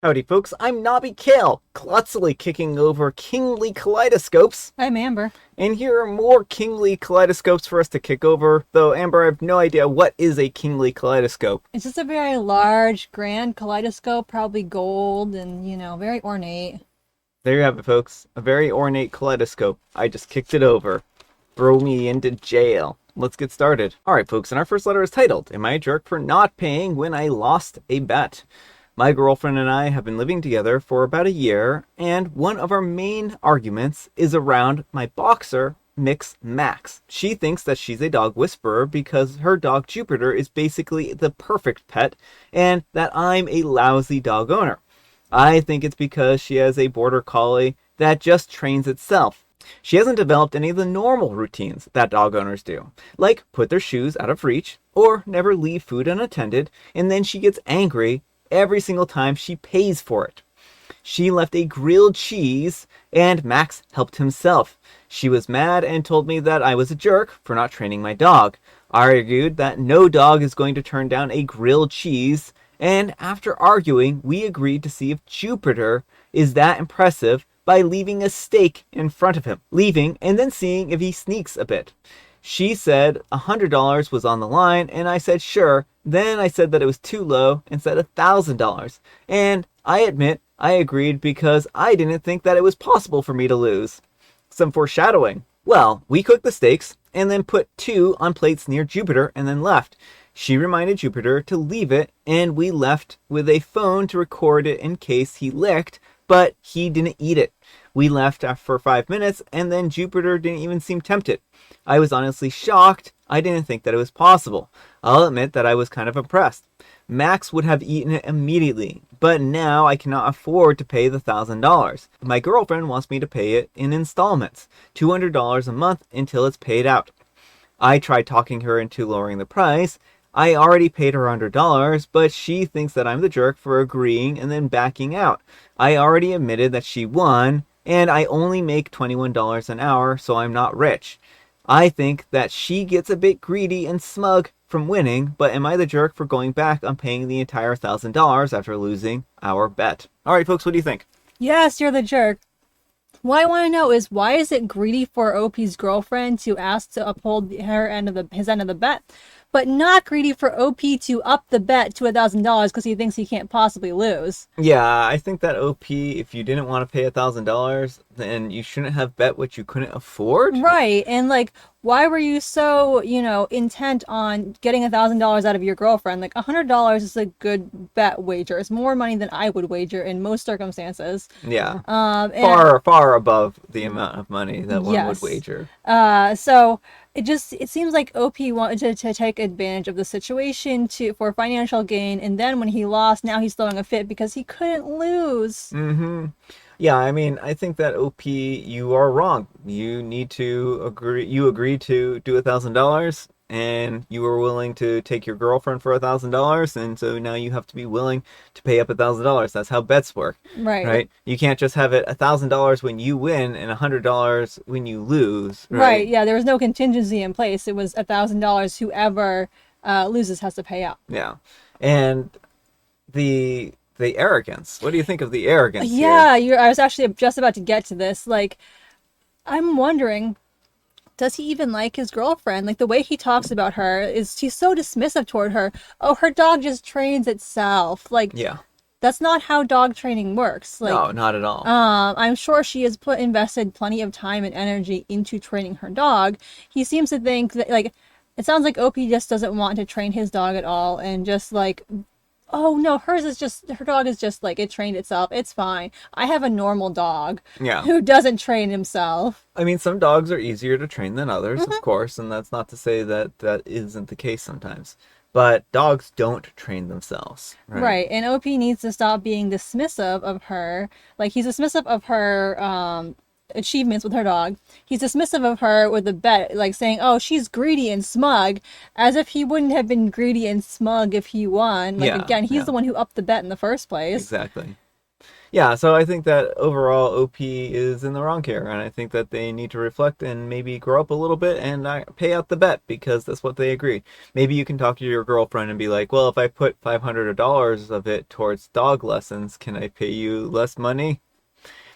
Howdy folks, I'm Nobby Kale, clumsily kicking over kingly kaleidoscopes. I'm Amber. And here are more kingly kaleidoscopes for us to kick over, though Amber, I have no idea what is a kingly kaleidoscope. It's just a very large, grand kaleidoscope, probably gold and, very ornate. There you have it folks, a very ornate kaleidoscope. I just kicked it over. Throw me into jail. Let's get started. Alright folks, and our first letter is titled, Am I a Jerk for Not Paying When I Lost a Bet? My girlfriend and I have been living together for about a year, and one of our main arguments is around my boxer, Mix Max. She thinks that she's a dog whisperer because her dog Jupiter is basically the perfect pet, and that I'm a lousy dog owner. I think it's because she has a border collie that just trains itself. She hasn't developed any of the normal routines that dog owners do, like put their shoes out of reach, or never leave food unattended, and then she gets angry every single time she pays for it. She left a grilled cheese, and Max helped himself. She was mad and told me that I was a jerk for not training my dog. I argued that no dog is going to turn down a grilled cheese, and after arguing, we agreed to see if Jupiter is that impressive by leaving a steak in front of him, leaving and then seeing if he sneaks a bit. She said $100 was on the line, and I said sure. Then I said that it was too low and said $1,000. And I admit I agreed because I didn't think that it was possible for me to lose. Some foreshadowing. Well, we cooked the steaks and then put 2 on plates near Jupiter and then left. She reminded Jupiter to leave it, and we left with a phone to record it in case he licked, but he didn't eat it. We left for 5 minutes, and then Jupiter didn't even seem tempted. I was honestly shocked. I didn't think that it was possible. I'll admit that I was kind of impressed. Max would have eaten it immediately, but now I cannot afford to pay the $1,000. My girlfriend wants me to pay it in installments, $200 a month until it's paid out. I tried talking her into lowering the price. I already paid her $100, but she thinks that I'm the jerk for agreeing and then backing out. I already admitted that she won, and I only make $21 an hour, so I'm not rich. I think that she gets a bit greedy and smug from winning, but am I the jerk for going back on paying the entire $1,000 after losing our bet? Alright folks, what do you think? Yes, you're the jerk. What I want to know is, why is it greedy for OP's girlfriend to ask to uphold his end of the bet, but not greedy for OP to up the bet to $1,000 because he thinks he can't possibly lose? Yeah, I think that OP, if you didn't want to pay $1,000, then you shouldn't have bet what you couldn't afford. Right, and why were you so, intent on getting $1,000 out of your girlfriend? $100 is a good bet wager. It's more money than I would wager in most circumstances. Yeah, And far above the amount of money that one would wager. So it seems like OP wanted to take advantage of the situation for financial gain, and then when he lost, now he's throwing a fit because he couldn't lose. Mm-hmm. Yeah, I mean, I think that OP, you are wrong. You need to agree. You agreed to do $1,000, and you were willing to take your girlfriend for $1,000, and so now you have to be willing to pay up $1,000. That's how bets work, right? You can't just have it $1,000 when you win and $100 when you lose, right? Yeah, there was no contingency in place. It was $1,000. Whoever loses has to pay out. Yeah, and the arrogance. What do you think of the arrogance? Yeah, I was actually just about to get to this. I'm wondering, does he even like his girlfriend? The way he talks about her he's so dismissive toward her. Oh, her dog just trains itself. Yeah. That's not how dog training works. No, not at all. I'm sure she has invested plenty of time and energy into training her dog. He seems to think that, it sounds like OP just doesn't want to train his dog at all, and just oh no, her dog is just it trained itself. It's fine. I have a normal dog who doesn't train himself. I mean, some dogs are easier to train than others, of course, and that's not to say that that isn't the case sometimes. But dogs don't train themselves. Right. And OP needs to stop being dismissive of her. He's dismissive of her achievements with her dog. He's dismissive of her with the bet, saying, oh, she's greedy and smug, as if he wouldn't have been greedy and smug if he won. Again, he's the one who upped the bet in the first place. Exactly. Yeah, so I think that overall OP is in the wrong here, and I think that they need to reflect and maybe grow up a little bit and pay out the bet because that's what they agree. Maybe you can talk to your girlfriend and be like, well, if I put $500 of it towards dog lessons, can I pay you less money?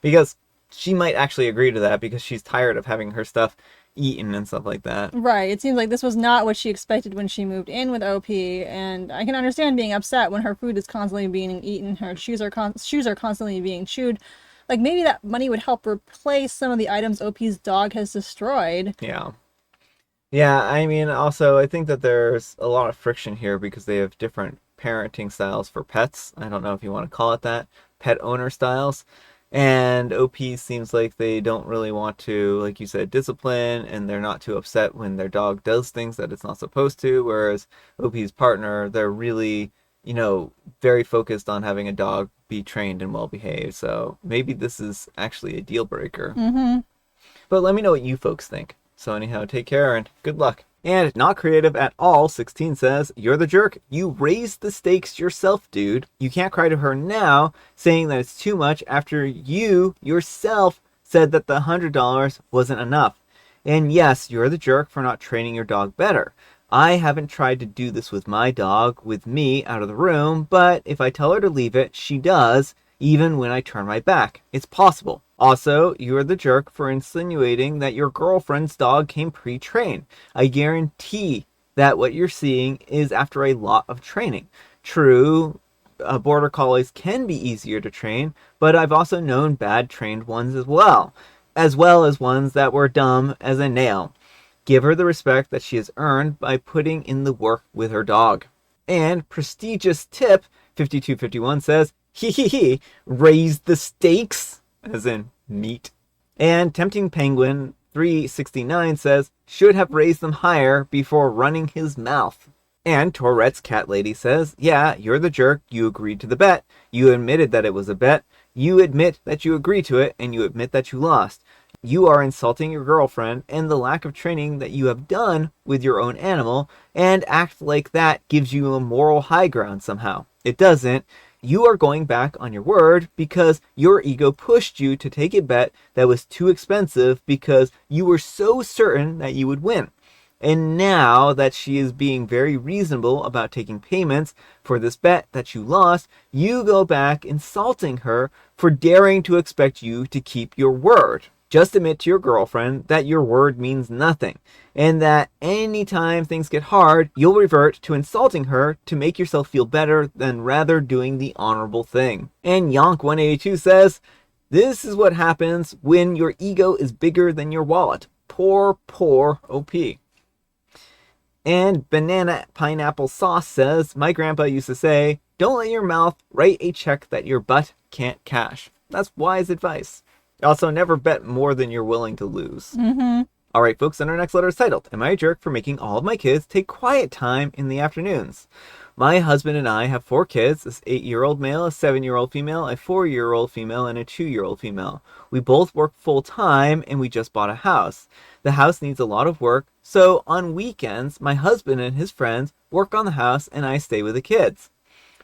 Because she might actually agree to that because she's tired of having her stuff eaten and stuff like that. Right. It seems like this was not what she expected when she moved in with OP, and I can understand being upset when her food is constantly being eaten, her shoes are constantly being chewed. Like maybe that money would help replace some of the items OP's dog has destroyed. Yeah. Yeah, I mean, also, I think that there's a lot of friction here because they have different parenting styles for pets. I don't know if you want to call it that, pet owner styles. And OP seems like they don't really want to, like you said, discipline, and they're not too upset when their dog does things that it's not supposed to. Whereas OP's partner, they're really, very focused on having a dog be trained and well behaved. So maybe this is actually a deal breaker. Mm-hmm. But let me know what you folks think. So anyhow, take care and good luck. And not creative at all, 16 says, you're the jerk. You raised the stakes yourself, dude. You can't cry to her now, saying that it's too much after you yourself said that the $100 wasn't enough. And yes, you're the jerk for not training your dog better. I haven't tried to do this with my dog, with me out of the room, but if I tell her to leave it, she does, even when I turn my back. It's possible. Also, you're the jerk for insinuating that your girlfriend's dog came pre-trained. I guarantee that what you're seeing is after a lot of training. True, border collies can be easier to train, but I've also known bad trained ones as well as ones that were dumb as a nail. Give her the respect that she has earned by putting in the work with her dog. And prestigious tip 5251 says, hee hee hee, raise the stakes, as in meat. And Tempting Penguin 369 says, should have raised them higher before running his mouth. And Tourette's Cat Lady says, yeah, you're the jerk, you agreed to the bet, you admitted that it was a bet, you admit that you agreed to it, and you admit that you lost. You are insulting your girlfriend and the lack of training that you have done with your own animal, and act like that gives you a moral high ground somehow. It doesn't. You are going back on your word because your ego pushed you to take a bet that was too expensive because you were so certain that you would win. And now that she is being very reasonable about taking payments for this bet that you lost, you go back insulting her for daring to expect you to keep your word. Just admit to your girlfriend that your word means nothing, and that anytime things get hard, you'll revert to insulting her to make yourself feel better than rather doing the honorable thing. And Yonk182 says, this is what happens when your ego is bigger than your wallet. Poor, poor OP. And Banana Pineapple Sauce says, my grandpa used to say, don't let your mouth write a check that your butt can't cash. That's wise advice. Also, never bet more than you're willing to lose. Mm-hmm. All right, folks, and our next letter is titled, Am I a Jerk for Making All of My Kids Take Quiet Time in the Afternoons? My husband and I have 4 kids, an 8-year-old male, a 7-year-old female, a 4-year-old female, and a 2-year-old female. We both work full-time, and we just bought a house. The house needs a lot of work, so on weekends, my husband and his friends work on the house, and I stay with the kids.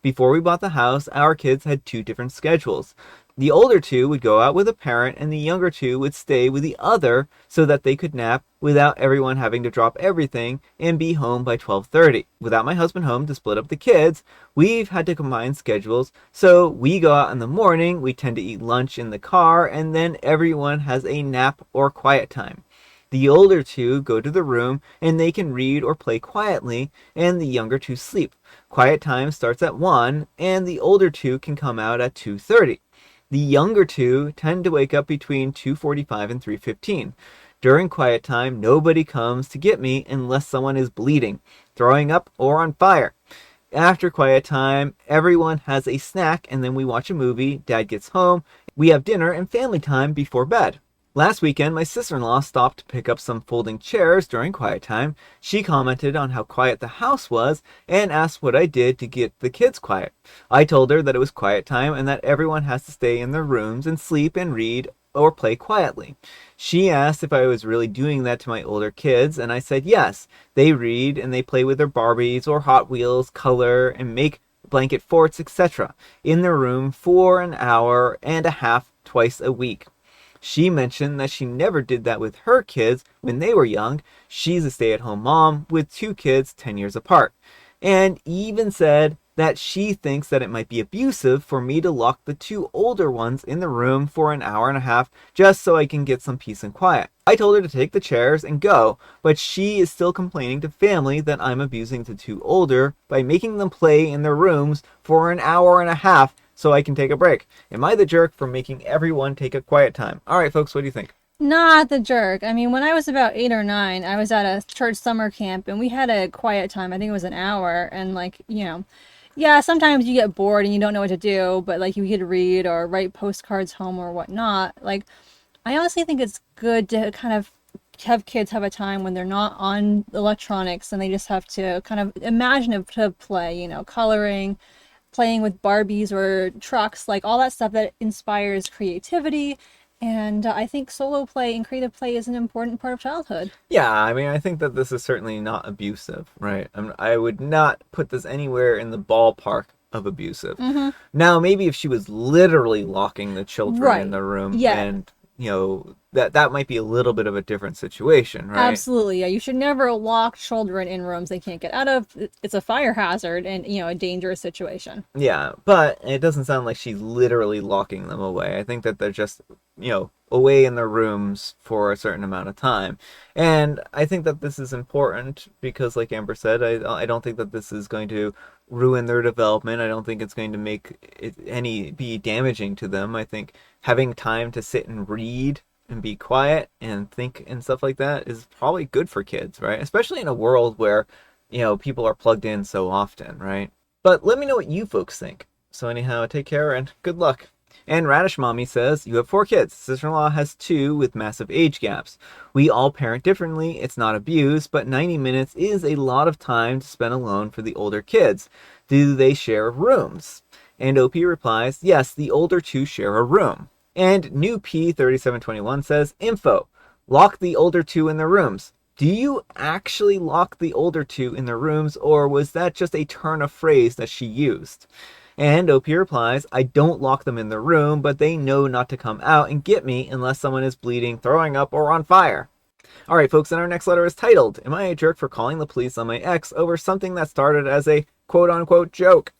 Before we bought the house, our kids had 2 different schedules. The older 2 would go out with a parent, and the younger 2 would stay with the other so that they could nap without everyone having to drop everything and be home by 12:30. Without my husband home to split up the kids, we've had to combine schedules, so we go out in the morning, we tend to eat lunch in the car, and then everyone has a nap or quiet time. The older 2 go to the room and they can read or play quietly, and the younger 2 sleep. Quiet time starts at 1, and the older 2 can come out at 2:30. The younger 2 tend to wake up between 2:45 and 3:15. During quiet time, nobody comes to get me unless someone is bleeding, throwing up, or on fire. After quiet time, everyone has a snack, and then we watch a movie, Dad gets home, we have dinner and family time before bed. Last weekend, my sister-in-law stopped to pick up some folding chairs during quiet time. She commented on how quiet the house was and asked what I did to get the kids quiet. I told her that it was quiet time and that everyone has to stay in their rooms and sleep and read or play quietly. She asked if I was really doing that to my older kids, and I said yes. They read and they play with their Barbies or Hot Wheels, color, and make blanket forts, etc., in the room for an hour and a half twice a week. She mentioned that she never did that with her kids when they were young. She's a stay-at-home mom with 2 kids 10 years apart. And even said that she thinks that it might be abusive for me to lock the 2 older ones in the room for an hour and a half just so I can get some peace and quiet. I told her to take the chairs and go, but she is still complaining to family that I'm abusing the 2 older by making them play in their rooms for an hour and a half so I can take a break. Am I the jerk for making everyone take a quiet time? All right, folks, what do you think? Not the jerk. I mean, when I was about 8 or 9, I was at a church summer camp and we had a quiet time. I think it was an hour. And, like, yeah, sometimes you get bored and you don't know what to do, but, like, you could read or write postcards home or whatnot. Like, I honestly think it's good to kind of have kids have a time when they're not on electronics and they just have to kind of imaginative play, coloring, playing with Barbies or trucks, like all that stuff that inspires creativity. And I think solo play and creative play is an important part of childhood. Yeah, I mean, I think that this is certainly not abusive, right? I would not put this anywhere in the ballpark of abusive. Mm-hmm. Now, maybe if she was literally locking the children in the room, Yeah. and that might be a little bit of a different situation, right? Absolutely. Yeah, you should never lock children in rooms they can't get out of. It's a fire hazard and, a dangerous situation. Yeah, but it doesn't sound like she's literally locking them away. I think that they're just, away in their rooms for a certain amount of time. And I think that this is important because, like Amber said, I don't think that this is going to ruin their development. I don't think it's going to make it be damaging to them. I think having time to sit and read and be quiet and think and stuff like that is probably good for kids, right? Especially in a world where, people are plugged in so often, right? But let me know what you folks think. So anyhow, take care and good luck. And Radish Mommy says, you have 4 kids. Sister-in-law has 2 with massive age gaps. We all parent differently. It's not abuse, but 90 minutes is a lot of time to spend alone for the older kids. Do they share rooms? And OP replies, yes, the older 2 share a room. And New P3721 says, info, lock the older 2 in their rooms. Do you actually lock the older 2 in their rooms, or was that just a turn of phrase that she used? And OP replies, I don't lock them in their room, but they know not to come out and get me unless someone is bleeding, throwing up, or on fire. Alright folks, and our next letter is titled, Am I a jerk for calling the police on my ex over something that started as a quote-unquote joke?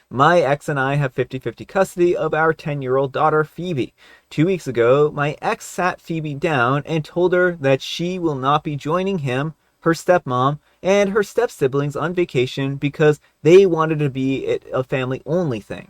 My ex and I have 50-50 custody of our 10-year-old daughter, Phoebe. 2 weeks ago, my ex sat Phoebe down and told her that she will not be joining him, her stepmom, and her step-siblings on vacation because they wanted to be a family-only thing.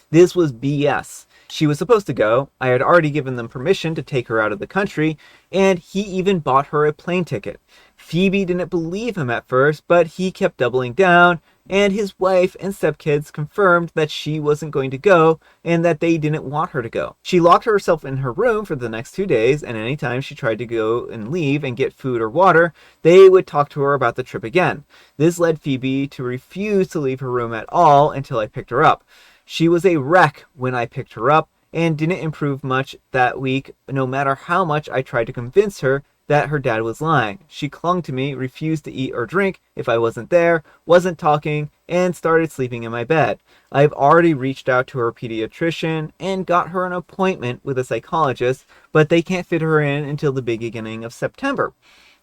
This was BS. She was supposed to go. I had already given them permission to take her out of the country, and he even bought her a plane ticket. Phoebe didn't believe him at first, but he kept doubling down, and his wife and stepkids confirmed that she wasn't going to go and that they didn't want her to go. She locked herself in her room for the next 2 days, and anytime she tried to go and leave and get food or water, they would talk to her about the trip again. This led Phoebe to refuse to leave her room at all until I picked her up. She was a wreck when I picked her up and didn't improve much that week, no matter how much I tried to convince her that her dad was lying. She clung to me, refused to eat or drink if I wasn't there, wasn't talking, and started sleeping in my bed. I've already reached out to her pediatrician and got her an appointment with a psychologist, but they can't fit her in until the beginning of September.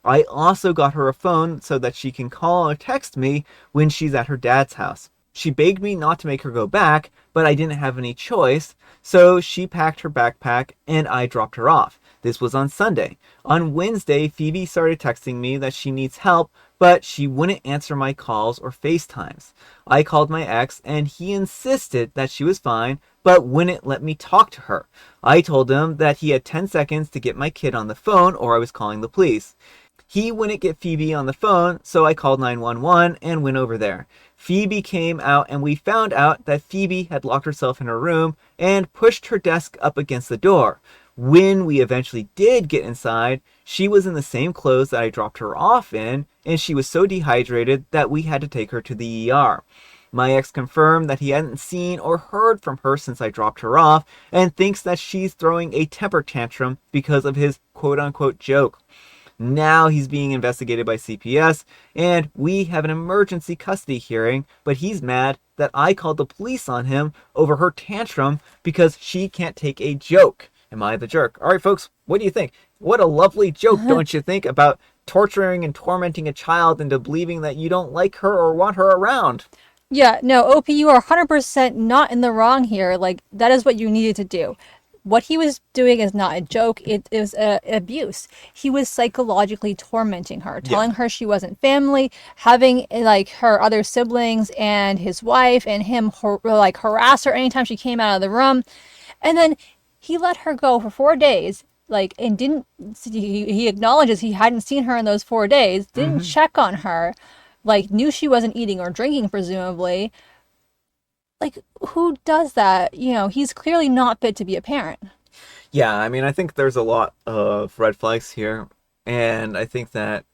I also got her a phone so that she can call or text me when she's at her dad's house. She begged me not to make her go back, but I didn't have any choice, so she packed her backpack and I dropped her off. This was on Sunday. On Wednesday, Phoebe started texting me that she needs help, but she wouldn't answer my calls or FaceTimes. I called my ex and he insisted that she was fine, but wouldn't let me talk to her. I told him that he had 10 seconds to get my kid on the phone or I was calling the police. He wouldn't get Phoebe on the phone, so I called 911 and went over there. Phoebe came out and we found out that Phoebe had locked herself in her room and pushed her desk up against the door. When we eventually did get inside, she was in the same clothes that I dropped her off in, and she was so dehydrated that we had to take her to the ER. My ex confirmed that he hadn't seen or heard from her since I dropped her off and thinks that she's throwing a temper tantrum because of his quote-unquote joke. Now he's being investigated by CPS, and we have an emergency custody hearing, but he's mad that I called the police on him over her tantrum because she can't take a joke. Am I the jerk? All right, folks, what do you think? What a lovely joke, don't you think, about torturing and tormenting a child into believing that you don't like her or want her around? Yeah, no, OP, you are 100% not in the wrong here. Like, that is what you needed to do. What he was doing is not a joke, it is abuse. He was psychologically tormenting her, Yeah. telling her she wasn't family, having like her other siblings and his wife and him like harass her anytime she came out of the room. And then he let her go for 4 days, like, and didn't, he acknowledges he hadn't seen her in those 4 days, didn't check on her, like, knew she wasn't eating or drinking, presumably. Like, who does that? You know, he's clearly not fit to be a parent. Yeah, I mean, I think there's a lot of red flags here, and I think that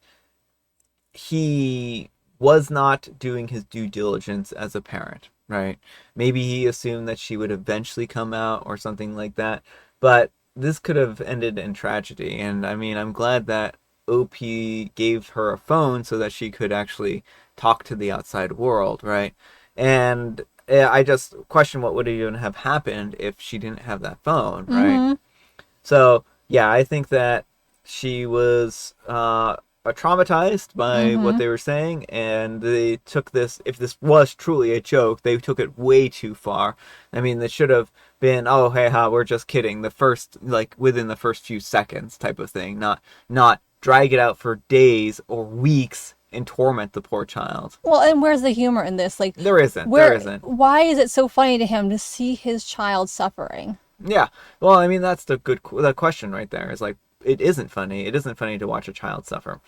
he was not doing his due diligence as a parent, right? Maybe he assumed that she would eventually come out or something like that, but this could have ended in tragedy. And I mean, I'm glad that OP gave her a phone so that she could actually talk to the outside world, right? And I just question what would even have happened if she didn't have that phone, right? Mm-hmm. So yeah, I think that she was traumatized by what Mm-hmm. they were saying, and they took this. If this was truly a joke, they took it way too far. I mean, it should have been, oh hey ha, we're just kidding. The first, like, within the first few seconds type of thing, not drag it out for days or weeks and torment the poor child. Well, and where's the humor in this? Like, There isn't. There where, isn't. why is it so funny to him to see his child suffering? Yeah. Well, I mean, that's the question right there. Is like, it isn't funny. It isn't funny to watch a child suffer.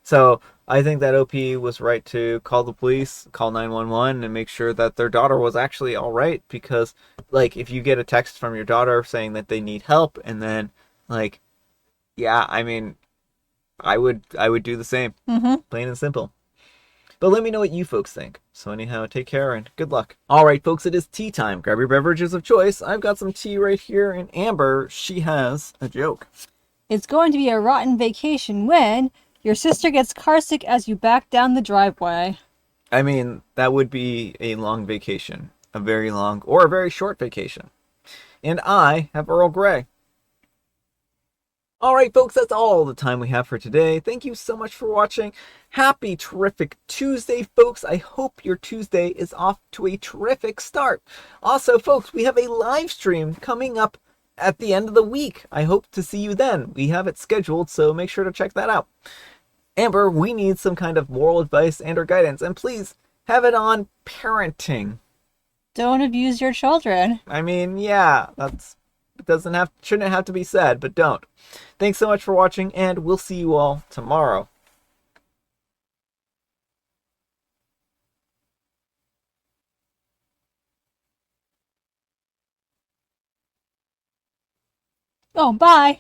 So I think that OP was right to call the police, call 911, and make sure that their daughter was actually all right. Because, like, if you get a text from your daughter saying that they need help, and then, like, yeah, I mean, I would do the same, Mm-hmm. plain and simple. But let me know what you folks think. So anyhow, take care and good luck. All right, folks, it is tea time. Grab your beverages of choice. I've got some tea right here, and Amber, she has a joke. It's going to be a rotten vacation when your sister gets carsick as you back down the driveway. I mean, that would be a long vacation, a very long or a very short vacation. And I have Earl Grey. All right, folks, that's all the time we have for today. Thank you so much for watching. Happy terrific Tuesday, folks. I hope your Tuesday is off to a terrific start. Also, folks, we have a live stream coming up at the end of the week. I hope to see you then. We have it scheduled, so make sure to check that out. Amber, we need some kind of moral advice and or guidance, and please have it on parenting. Don't abuse your children. I mean, yeah, that's shouldn't have to be said, but don't. Thanks so much for watching, and we'll see you all tomorrow. Oh, bye.